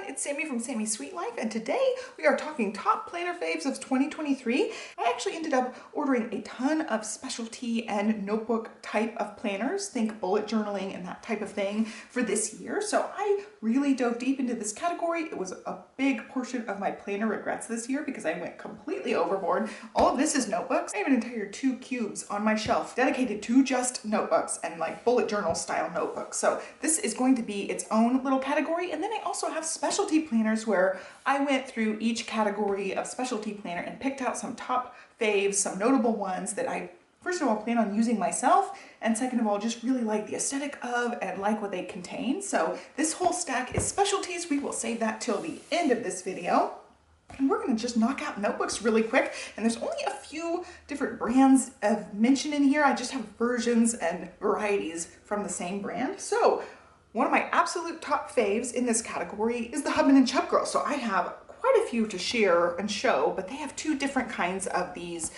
everyone, it's Sami from Sami's Sweet Life, and today we are talking top planner faves of 2023. I actually ended up ordering a ton of specialty and notebook type of planners, think bullet journaling and that type of thing for this year. So I really dove deep into this category. It was a big portion of my planner regrets this year because I went completely overboard. All of this is notebooks. I have an entire 2 cubes on my shelf dedicated to just notebooks and like bullet journal style notebooks. So this is going to be its own little category. And then I also have specialty planners where I went through each category of specialty planner and picked out some top faves, some notable ones that I first of all plan on using myself, and second of all just really like the aesthetic of and like what they contain. So this whole stack is specialties. We will save that till the end of this video. And we're going to just knock out notebooks really quick. And there's only a few different brands of mention in here. I just have versions and varieties from the same brand. So one of my absolute top faves in this category is the Hubman Chubgirl. So I have quite a few to share and show, but they have 2 different kinds of these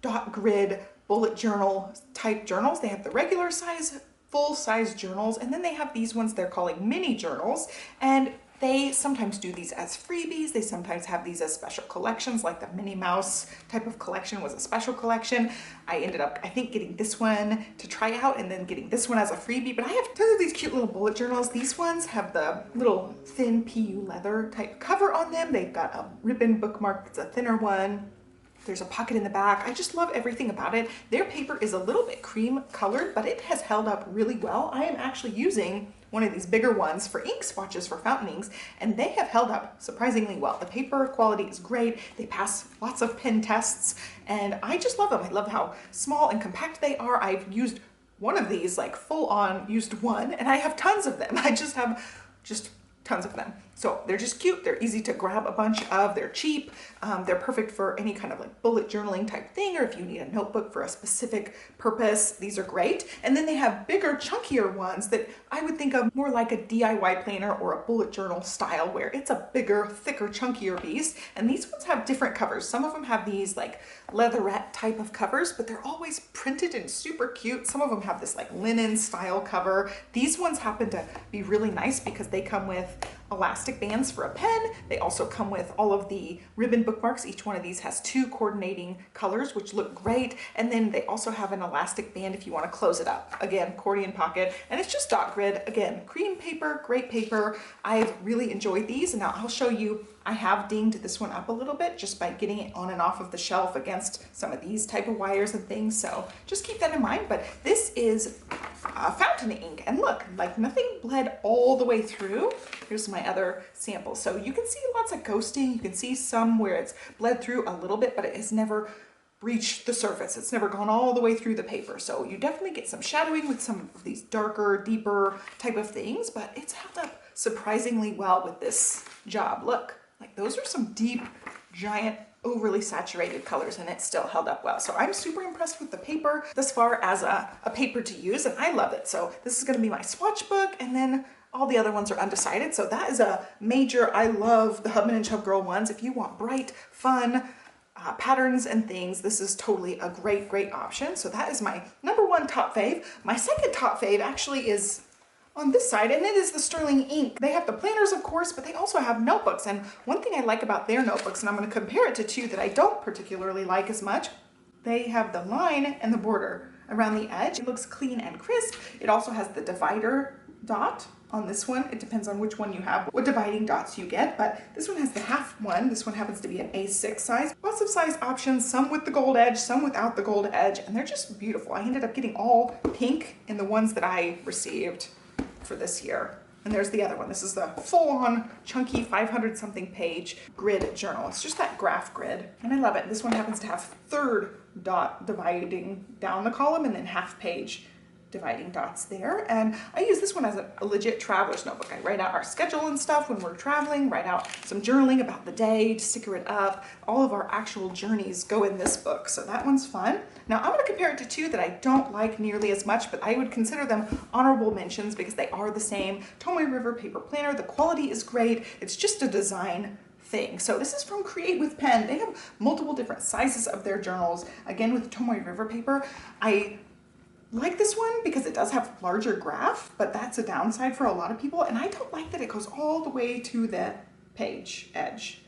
dot grid bullet journal type journals. They have the regular size, full size journals, and then they have these ones they're calling mini journals. And they sometimes do these as freebies. They sometimes have these as special collections, like the Minnie Mouse type of collection was a special collection. I ended up, I think, getting this one to try out and then getting this one as a freebie. But I have tons of these cute little bullet journals. These ones have the little thin PU leather type cover on them. They've got a ribbon bookmark. It's a thinner one. There's a pocket in the back. I just love everything about it. Their paper is a little bit cream colored, but it has held up really well. I am actually using one of these bigger ones for ink swatches for fountain inks, and they have held up surprisingly well. The paper quality is great. They pass lots of pen tests, and I just love them. I love how small and compact they are. I've used one of these, like full on used one, and I have tons of them. I just have tons of them. So they're just cute. They're easy to grab a bunch of. They're cheap. They're perfect for any kind of like bullet journaling type thing, or if you need a notebook for a specific purpose, these are great. And then they have bigger, chunkier ones that I would think of more like a DIY planner or a bullet journal style, where it's a bigger, thicker, chunkier beast. And these ones have different covers. Some of them have these like leatherette type of covers, but they're always printed and super cute. Some of them have this like linen style cover. These ones happen to be really nice because they come with elastic bands for a pen. They also come with all of the ribbon bookmarks. Each one of these has 2 coordinating colors, which look great. And then they also have an elastic band if you want to close it up. Again, accordion pocket, and it's just dot grid. Again, cream paper, great paper. I've really enjoyed these, and now I'll show you. I have dinged this one up a little bit just by getting it on and off of the shelf against some of these type of wires and things. So just keep that in mind. But this is fountain ink, and look, like nothing bled all the way through. Here's my other sample. So you can see lots of ghosting. You can see some where it's bled through a little bit, but it has never breached the surface. It's never gone all the way through the paper. So you definitely get some shadowing with some of these darker, deeper type of things, but it's held up surprisingly well with this job. Look, like those are some deep, giant, overly saturated colors, and it still held up well. So I'm super impressed with the paper thus far as a paper to use, and I love it. So this is going to be my swatch book, and then all the other ones are undecided. So that is a major, I love the Hubman Chubgirl ones. If you want bright, fun patterns and things, this is totally a great option. So that is my #1 top fave. My second top fave actually is on this side, and it is the Sterling Ink. They have the planners, of course, but they also have notebooks. And one thing I like about their notebooks, and I'm going to compare it to 2 that I don't particularly like as much, they have the line and the border around the edge. It looks clean and crisp. It also has the divider dot on this one. It depends on which one you have, what dividing dots you get, but this one has the half one. This one happens to be an A6 size. Lots of size options, some with the gold edge, some without the gold edge, and they're just beautiful. I ended up getting all pink in the ones that I received for this year. And there's the other one. This is the full-on chunky 500 something page grid journal. It's just that graph grid, and I love it. This one happens to have 3rd dot dividing down the column and then half page dividing dots there. And I use this one as a legit traveler's notebook. I write out our schedule and stuff when we're traveling, write out some journaling about the day, sticker it up. All of our actual journeys go in this book. So that one's fun. Now I'm going to compare it to 2 that I don't like nearly as much, but I would consider them honorable mentions because they are the same. Tomoe River paper planner. The quality is great. It's just a design thing. So this is from Create with Pen. They have multiple different sizes of their journals. Again, with Tomoe River paper, I like this one because it does have larger graph, but that's a downside for a lot of people. And I don't like that it goes all the way to the page edge.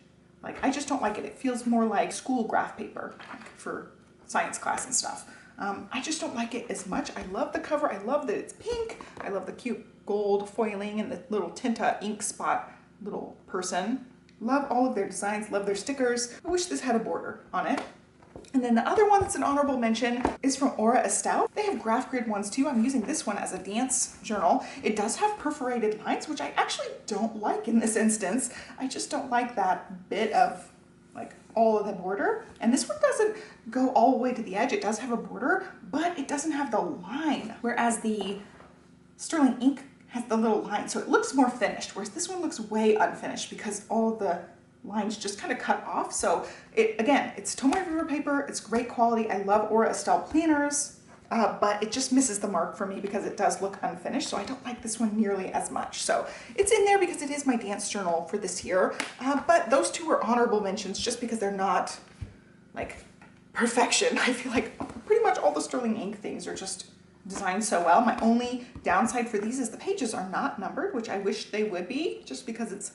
Like, I just don't like it. It feels more like school graph paper for science class and stuff. I just don't like it as much. I love the cover. I love that it's pink. I love the cute gold foiling and the little Tinta ink spot little person. Love all of their designs, love their stickers. I wish this had a border on it. And then the other one that's an honorable mention is from Aura Estelle. They have graph grid ones too. I'm using this one as a dance journal. It does have perforated lines, which I actually don't like in this instance. I just don't like that bit of like all of the border. And this one doesn't go all the way to the edge. It does have a border, but it doesn't have the line. Whereas the Sterling ink has the little line, so it looks more finished, whereas this one looks way unfinished because all the lines just kind of cut off. So again, it's Tomoe River paper, it's great quality. I love Aura Estelle planners, but it just misses the mark for me because it does look unfinished, so I don't like this one nearly as much. So it's in there because it is my dance journal for this year, but those two are honorable mentions just because they're not like perfection. I feel like pretty much all the Sterling ink things are just designed so well. My only downside for these is the pages are not numbered, which I wish they would be, just because it's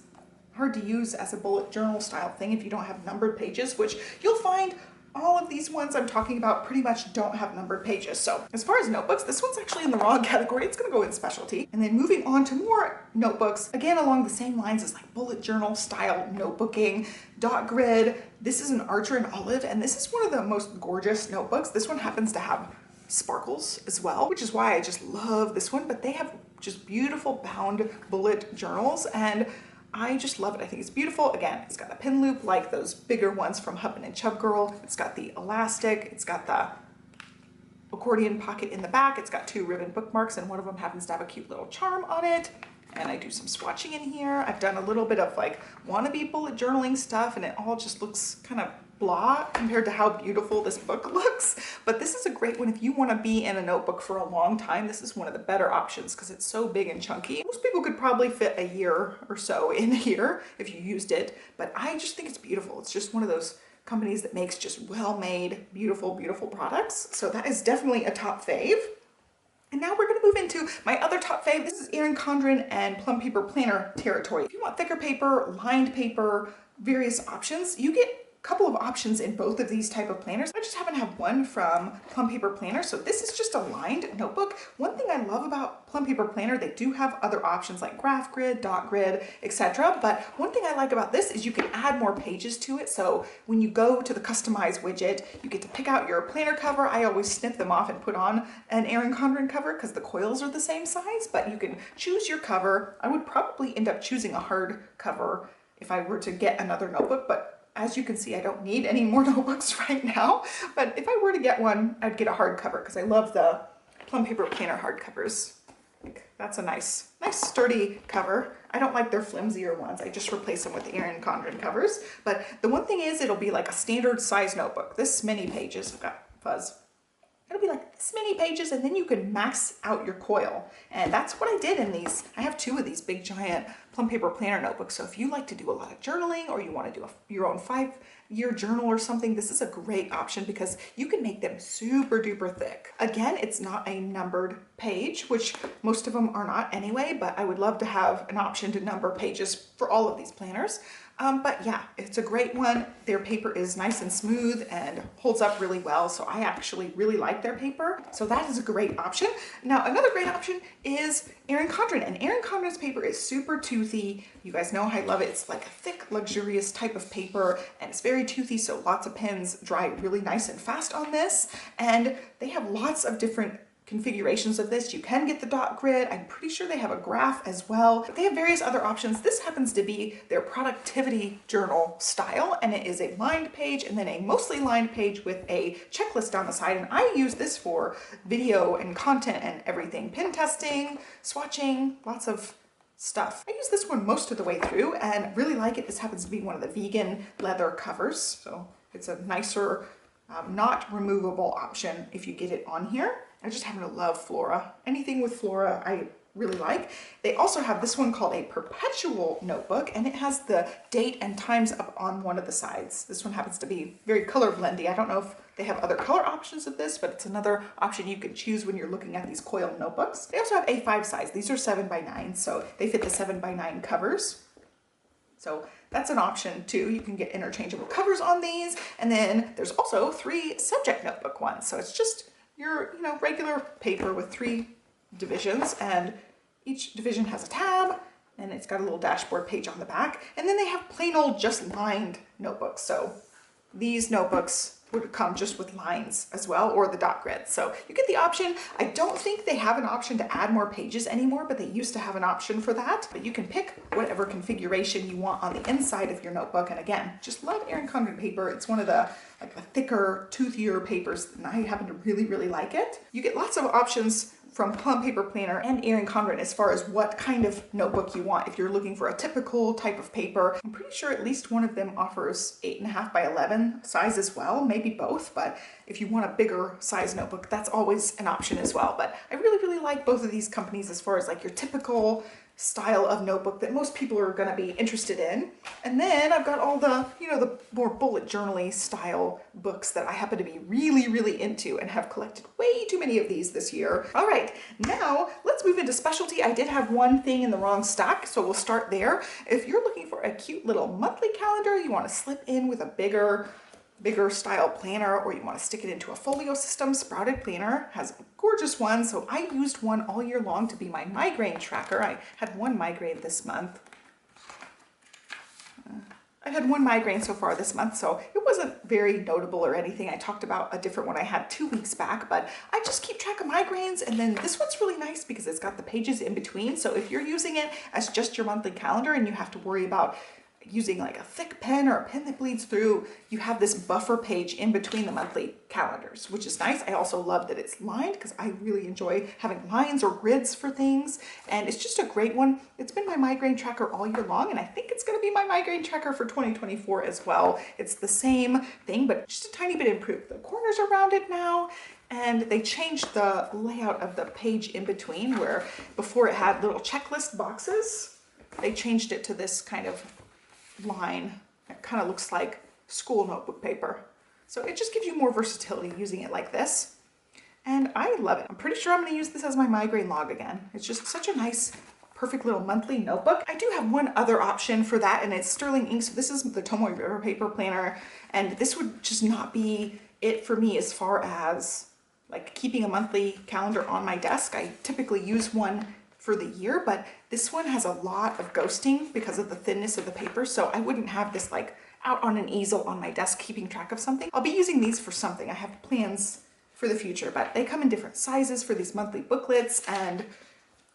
hard to use as a bullet journal style thing if you don't have numbered pages, which you'll find all of these ones I'm talking about pretty much don't have numbered pages. So as far as notebooks, this one's actually in the wrong category. It's gonna go in specialty. And then moving on to more notebooks, again along the same lines as like bullet journal style notebooking, dot grid. This is an Archer and Olive, and this is one of the most gorgeous notebooks. This one happens to have sparkles as well, which is why I just love this one. But they have just beautiful bound bullet journals, and I just love it. I think it's beautiful. Again, it's got a pin loop like those bigger ones from Hubman Chubgirl. It's got the elastic. It's got the accordion pocket in the back. It's got 2 ribbon bookmarks, and one of them happens to have a cute little charm on it. And I do some swatching in here. I've done a little bit of like wannabe bullet journaling stuff, and it all just looks kind of blah compared to how beautiful this book looks. But this is a great one if you want to be in a notebook for a long time. This is one of the better options because it's so big and chunky. Most people could probably fit a year or so in here if you used it, but I just think it's beautiful. It's just one of those companies that makes just well-made, beautiful, beautiful products. So that is definitely a top fave. And now we're going to move into my other top fave. This is Erin Condren and Plum Paper planner territory. If you want thicker paper, lined paper, various options, you get couple of options in both of these type of planners. I just happen to have one from Plum Paper Planner. So this is just a lined notebook. One thing I love about Plum Paper Planner, they do have other options like graph grid, dot grid, etc. But one thing I like about this is you can add more pages to it. So when you go to the customize widget, you get to pick out your planner cover. I always snip them off and put on an Erin Condren cover because the coils are the same size, but you can choose your cover. I would probably end up choosing a hard cover if I were to get another notebook, but as you can see, I don't need any more notebooks right now, but if I were to get one, I'd get a hardcover because I love the Plum Paper Planner hardcovers. That's a nice sturdy cover. I don't like their flimsier ones. I just replace them with the Erin Condren covers. But the one thing is, it'll be like a standard size notebook. This many pages. I've got fuzz. It'll be like this many pages, and then you can max out your coil. And that's what I did in these. I have 2 of these big giant Plum Paper Planner notebooks. So if you like to do a lot of journaling or you want to do your own 5-year journal or something, this is a great option because you can make them super duper thick. Again, it's not a numbered page, which most of them are not anyway, but I would love to have an option to number pages for all of these planners. But yeah, it's a great one. Their paper is nice and smooth and holds up really well. So I actually really like their paper. So that is a great option. Now, another great option is Erin Condren. And Erin Condren's paper is super toothy. You guys know I love it. It's like a thick, luxurious type of paper, and it's very toothy. So lots of pens dry really nice and fast on this. And they have lots of different configurations of this. You can get the dot grid. I'm pretty sure they have a graph as well. But they have various other options. This happens to be their productivity journal style, and it is a lined page and then a mostly lined page with a checklist down the side. And I use this for video and content and everything. Pen testing, swatching, lots of stuff. I use this one most of the way through and really like it. This happens to be one of the vegan leather covers. So it's a nicer, not removable option if you get it on here. I just happen to love flora. Anything with flora I really like. They also have this one called a perpetual notebook, and it has the date and times up on one of the sides. This one happens to be very color blendy. I don't know if they have other color options of this, but it's another option you can choose when you're looking at these coil notebooks. They also have A5 size. These are 7x9, so they fit the 7x9 covers. So that's an option too. You can get interchangeable covers on these. And then there's also 3 subject notebook ones. So it's just your, regular paper with 3 divisions, and each division has a tab, and it's got a little dashboard page on the back. And then they have plain old just lined notebooks. So these notebooks would come just with lines as well, or the dot grid. So you get the option. I don't think they have an option to add more pages anymore, but they used to have an option for that. But you can pick whatever configuration you want on the inside of your notebook. And again, just love Erin Condren paper. It's one of the thicker, toothier papers, and I happen to really, really like it. You get lots of options from Plum Paper Planner and Erin Condren as far as what kind of notebook you want. If you're looking for a typical type of paper, I'm pretty sure at least one of them offers 8.5 by 11 size as well, maybe both, but if you want a bigger size notebook, that's always an option as well. But I really, really like both of these companies as far as your typical style of notebook that most people are going to be interested in. And then I've got all the, the more bullet journaling style books that I happen to be really, really into and have collected way too many of these this year. All right, now let's move into specialty. I did have one thing in the wrong stack, so we'll start there. If you're looking for a cute little monthly calendar, you want to slip in with a bigger style planner, or you want to stick it into a folio system, Sprouted Planner has a gorgeous one. So I used one all year long to be my migraine tracker. I had one migraine this month. I've had one migraine so far this month, so it wasn't very notable or anything. I talked about a different one I had 2 weeks back, but I just keep track of migraines. And then this one's really nice because it's got the pages in between. So if you're using it as just your monthly calendar and you have to worry about using a thick pen or a pen that bleeds through, you have this buffer page in between the monthly calendars, which is nice. I also love that it's lined because I really enjoy having lines or grids for things. And it's just a great one. It's been my migraine tracker all year long, and I think it's going to be my migraine tracker for 2024 as well. It's the same thing, but just a tiny bit improved. The corners are rounded now, and they changed the layout of the page in between, where before it had little checklist boxes. They changed it to this kind of line. It kind of looks like school notebook paper. So it just gives you more versatility using it like this. And I love it. I'm pretty sure I'm going to use this as my migraine log again. It's just such a nice, perfect little monthly notebook. I do have one other option for that, and it's sterling ink. So this is the Tomoe River Paper Planner, and this would just not be it for me as far as keeping a monthly calendar on my desk. I typically use one for the year, but this one has a lot of ghosting because of the thinness of the paper. So I wouldn't have this out on an easel on my desk keeping track of something. I'll be using these for something. I have plans for the future, but they come in different sizes for these monthly booklets. And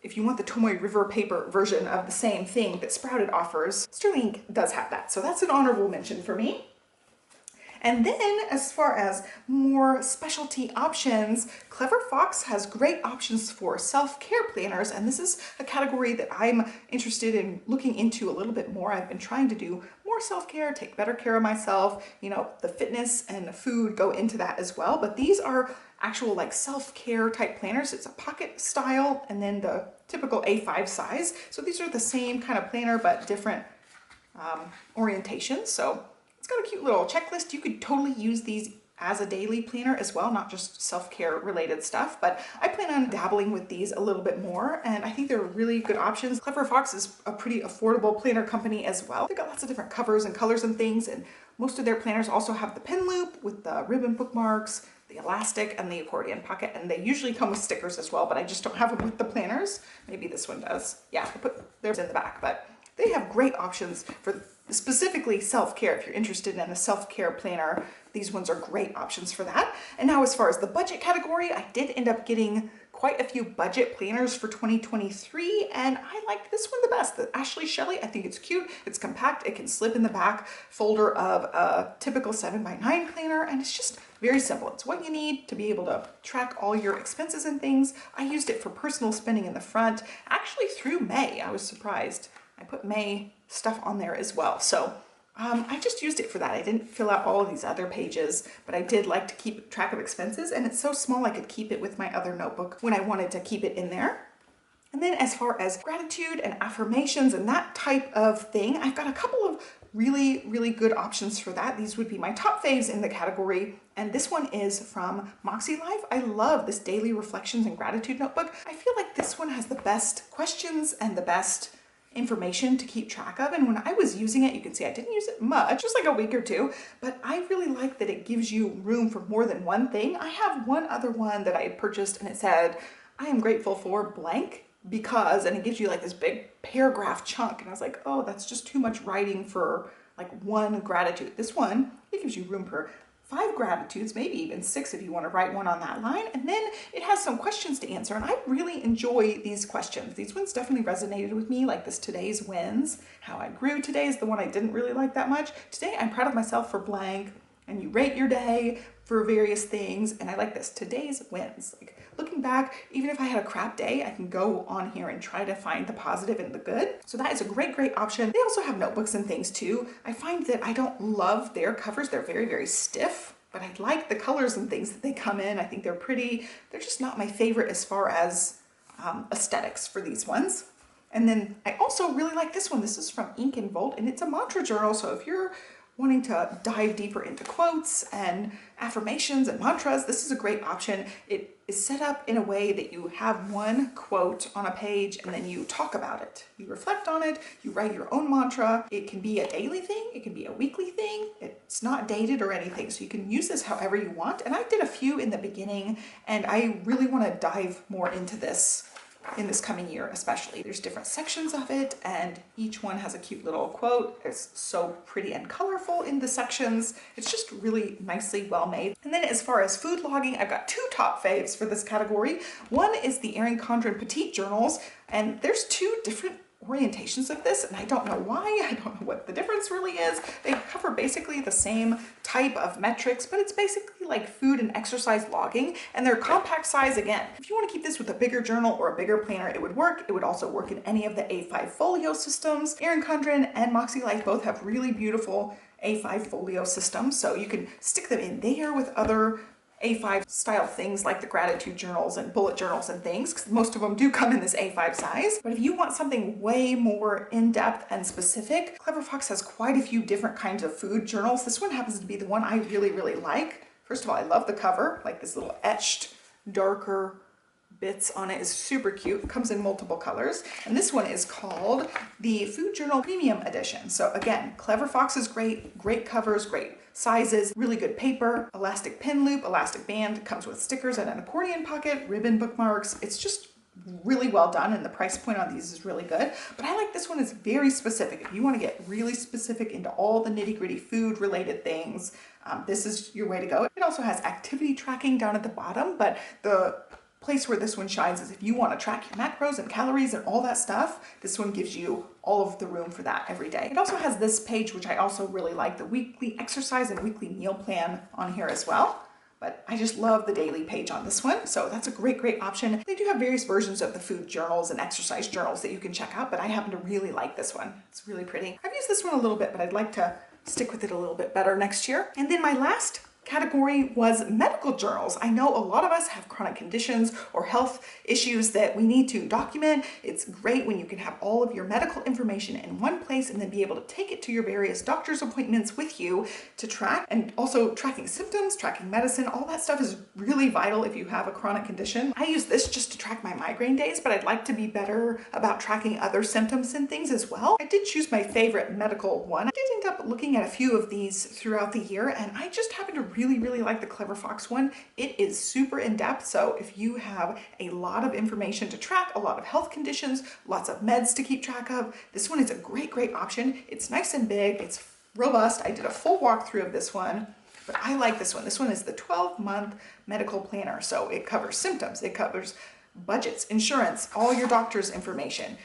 if you want the Tomoe River Paper version of the same thing that Sprouted offers, sterling ink does have that. So that's an honorable mention for me. And then as far as more specialty options, Clever Fox has great options for self-care planners. And this is a category that I'm interested in looking into a little bit more. I've been trying to do more self-care, take better care of myself. The fitness and the food go into that as well. But these are actual self-care type planners. It's a pocket style and then the typical A5 size. So these are the same kind of planner, but different orientations. So it's got a cute little checklist. You could totally use these as a daily planner as well, not just self-care related stuff, but I plan on dabbling with these a little bit more, and I think they're really good options. Clever Fox is a pretty affordable planner company as well. They've got lots of different covers and colors and things, and most of their planners also have the pen loop with the ribbon bookmarks, the elastic, and the accordion pocket, and they usually come with stickers as well, but I just don't have them with the planners. Maybe this one does. Yeah, I put theirs in the back, but they have great options for specifically self-care. If you're interested in a self-care planner, these ones are great options for that. And now as far as the budget category, I did end up getting quite a few budget planners for 2023, and I like this one the best, the SHELLY. I think it's cute, it's compact, it can slip in the back folder of a typical 7x9 planner, and it's just very simple. It's what you need to be able to track all your expenses and things. I used it for personal spending in the front, actually through May. I was surprised. I put May stuff on there as well. So I just used it for that. I didn't fill out all of these other pages, but I did like to keep track of expenses, and it's so small I could keep it with my other notebook when I wanted to keep it in there. And then as far as gratitude and affirmations and that type of thing, I've got a couple of really, really good options for that. These would be my top faves in the category. And this one is from MAKSELIFE. I love this daily reflections and gratitude notebook. I feel like this one has the best questions and the best information to keep track of. And when I was using it, you can see I didn't use it much, just like a week or two, but I really like that it gives you room for more than one thing. I have one other one that I had purchased and it said, I am grateful for blank because, and it gives you like this big paragraph chunk. And I was like, oh, that's just too much writing for like one gratitude. This one, it gives you room for 5 gratitudes, maybe even 6 if you want to write one on that line. And then it has some questions to answer. And I really enjoy these questions. These ones definitely resonated with me, like this today's wins. How I grew today is the one I didn't really like that much. Today I'm proud of myself for blank. And you rate your day for various things. And I like this, today's wins. Like looking back, even if I had a crap day, I can go on here and try to find the positive and the good. So that is a great, great option. They also have notebooks and things too. I find that I don't love their covers. They're very, very stiff, but I like the colors and things that they come in. I think they're pretty. They're just not my favorite as far as aesthetics for these ones. And then I also really like this one. This is from Ink and Volt, and it's a mantra journal. So if you're wanting to dive deeper into quotes and affirmations and mantras, this is a great option. It is set up in a way that you have one quote on a page and then you talk about it. You reflect on it, you write your own mantra. It can be a daily thing, it can be a weekly thing. It's not dated or anything, so you can use this however you want. And I did a few in the beginning and I really want to dive more into this in this coming year especially. There's different sections of it and each one has a cute little quote. It's so pretty and colorful in the sections. It's just really nicely well made. And then as far as food logging, I've got 2 top faves for this category. One is the Erin Condren Petite Journals, and there's 2 different orientations of this and I don't know why. I don't know what the difference really is. They cover basically the same type of metrics, but it's basically like food and exercise logging, and they're compact size again. If you want to keep this with a bigger journal or a bigger planner, it would work. It would also work in any of the A5 folio systems. Erin Condren and MAKSELIFE both have really beautiful A5 folio systems, so you can stick them in there with other A5 style things like the gratitude journals and bullet journals and things, because most of them do come in this A5 size. But if you want something way more in-depth and specific, Clever Fox has quite a few different kinds of food journals. This one happens to be the one I really, really like. First of all, I love the cover, like this little etched, darker bits on it is super cute. It comes in multiple colors. And this one is called the Food Journal Premium Edition. So again, Clever Fox is great, great covers, great sizes, really good paper, elastic pin loop, elastic band, comes with stickers and an accordion pocket, ribbon bookmarks. It's just really well done and the price point on these is really good. But I like this one, is very specific. If you want to get really specific into all the nitty-gritty food related things, this is your way to go. It also has activity tracking down at the bottom, but the place where this one shines is if you want to track your macros and calories and all that stuff, this one gives you all of the room for that every day. It also has this page, which I also really like, the weekly exercise and weekly meal plan on here as well. But I just love the daily page on this one. So that's a great, great option. They do have various versions of the food journals and exercise journals that you can check out, but I happen to really like this one. It's really pretty. I've used this one a little bit, but I'd like to stick with it a little bit better next year. And then my last category was medical journals. I know a lot of us have chronic conditions or health issues that we need to document. It's great when you can have all of your medical information in one place and then be able to take it to your various doctor's appointments with you to track. And also tracking symptoms, tracking medicine, all that stuff is really vital if you have a chronic condition. I use this just to track my migraine days, but I'd like to be better about tracking other symptoms and things as well. I did choose my favorite medical one. I did end up looking at a few of these throughout the year, and I just happened to really like the Clever Fox one. It is super in-depth, so if you have a lot of information to track, a lot of health conditions, lots of meds to keep track of, this one is a great option. It's nice and big, it's robust. I did a full walkthrough of this one, but I like this one. This one is the 12-month medical planner, so it covers symptoms, it covers budgets, insurance, all your doctor's information.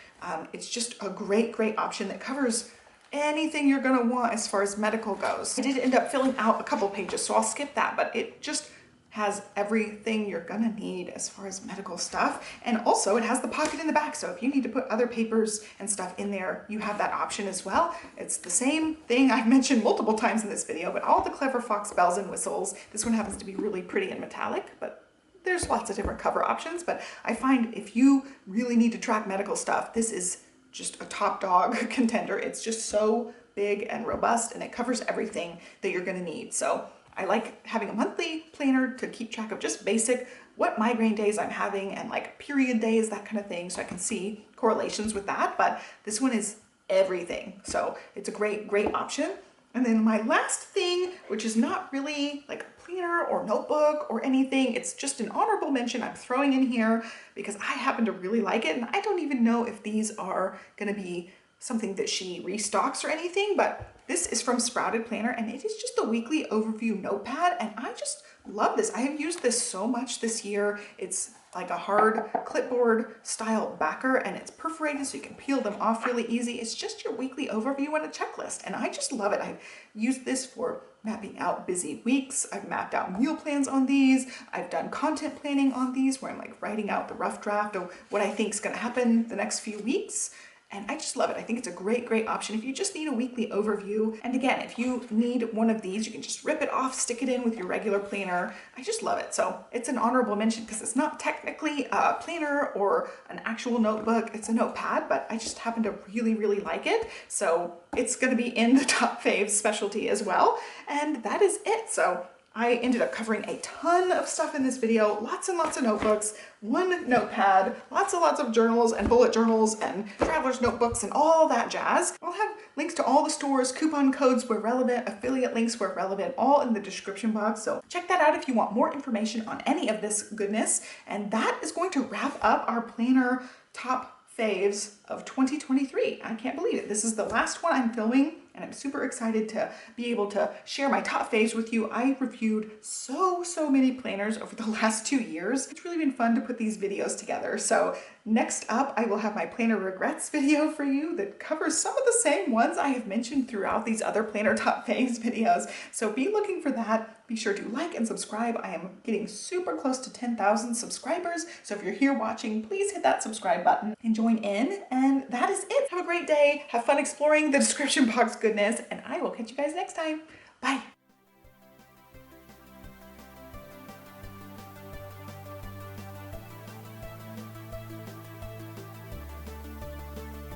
It's just a great option that covers anything you're going to want as far as medical goes. I did end up filling out a couple pages, so I'll skip that, but it just has everything you're gonna need as far as medical stuff. And also it has the pocket in the back, so if you need to put other papers and stuff in there, you have that option as well. It's the same thing I've mentioned multiple times in this video, but all the Clever Fox bells and whistles. This one happens to be really pretty and metallic, but there's lots of different cover options. But I find if you really need to track medical stuff, this is just a top dog contender. It's just so big and robust, and it covers everything that you're gonna need. So I like having a monthly planner to keep track of just basic what migraine days I'm having and like period days, that kind of thing, so I can see correlations with that. But this one is everything, so it's a great option. And then my last thing, which is not really like a planner or notebook or anything, it's just an honorable mention I'm throwing in here because I happen to really like it, and I don't even know if these are gonna be something that she restocks or anything, but this is from Sprouted Planner, and it is just a weekly overview notepad, and I just love this. I have used this so much this year. It's like a hard clipboard style backer, and it's perforated so you can peel them off really easy. It's just your weekly overview and a checklist, and I just love it. I've used this for mapping out busy weeks. I've mapped out meal plans on these. I've done content planning on these where I'm like writing out the rough draft of what I think is going to happen the next few weeks. And I just love it. I think it's a great option if you just need a weekly overview. And again, if you need one of these, you can just rip it off, stick it in with your regular planner. I just love it. So it's an honorable mention because it's not technically a planner or an actual notebook. It's a notepad, but I just happen to really like it. So it's going to be in the top faves specialty as well. And that is it. So I ended up covering a ton of stuff in this video, lots and lots of notebooks, one notepad, lots of journals and bullet journals and traveler's notebooks and all that jazz. I'll have links to all the stores, coupon codes where relevant, affiliate links where relevant, all in the description box. So check that out if you want more information on any of this goodness. And that is going to wrap up our planner top faves of 2023. I can't believe it. This is the last one I'm filming, and I'm super excited to be able to share my top faves with you. I reviewed so many planners over the last 2 years. It's really been fun to put these videos together. So next up, I will have my planner regrets video for you that covers some of the same ones I have mentioned throughout these other planner top faves videos. So be looking for that. Be sure to like and subscribe. I am getting super close to 10,000 subscribers. So if you're here watching, please hit that subscribe button and join in. And that is it. Have a great day. Have fun exploring the description box goodness, and I will catch you guys next time.